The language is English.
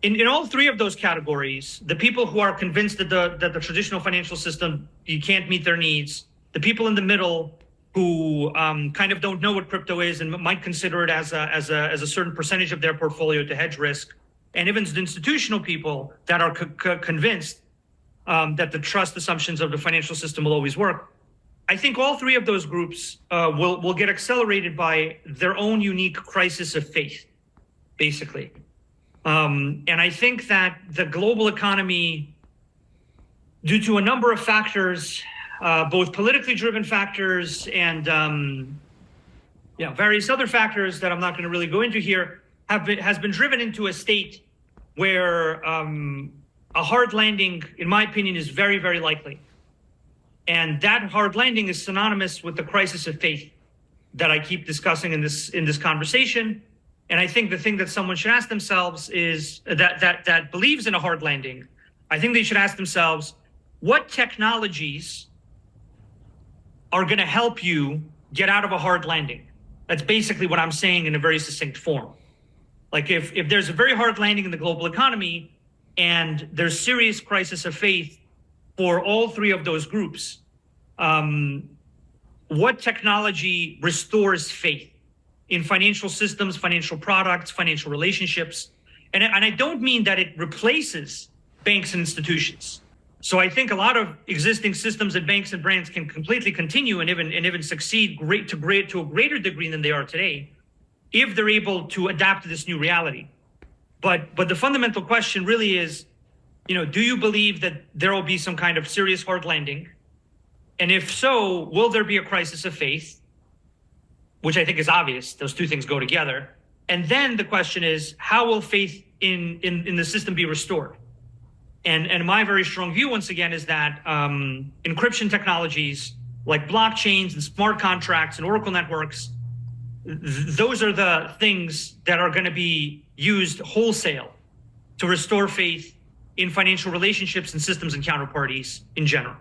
In all three of those categories, the people who are convinced that the traditional financial system, you can't meet their needs, the people in the middle who kind of don't know what crypto is and might consider it as a certain percentage of their portfolio to hedge risk, and even the institutional people that are convinced that the trust assumptions of the financial system will always work. I think all three of those groups will get accelerated by their own unique crisis of faith, basically. And I think that the global economy, due to a number of factors, both politically driven factors and various other factors that I'm not going to really go into here, has been driven into a state where a hard landing, in my opinion, is very, very likely. And that hard landing is synonymous with the crisis of faith that I keep discussing in this conversation. And I think the thing that someone should ask themselves is that believes in a hard landing. I think they should ask themselves, what technologies are going to help you get out of a hard landing? That's basically what I'm saying in a very succinct form. Like if there's a very hard landing in the global economy and there's serious crisis of faith for all three of those groups, what technology restores faith in financial systems, financial products, financial relationships? And I don't mean that it replaces banks and institutions. So I think a lot of existing systems at banks and brands can completely continue and even succeed to a greater degree than they are today, if they're able to adapt to this new reality. But the fundamental question really is, do you believe that there will be some kind of serious hard landing? And if so, will there be a crisis of faith? Which I think is obvious. Those two things go together. And then the question is, how will faith in the system be restored? And my very strong view, once again, is that encryption technologies like blockchains and smart contracts and Oracle networks, those are the things that are going to be used wholesale to restore faith in financial relationships and systems and counterparties in general.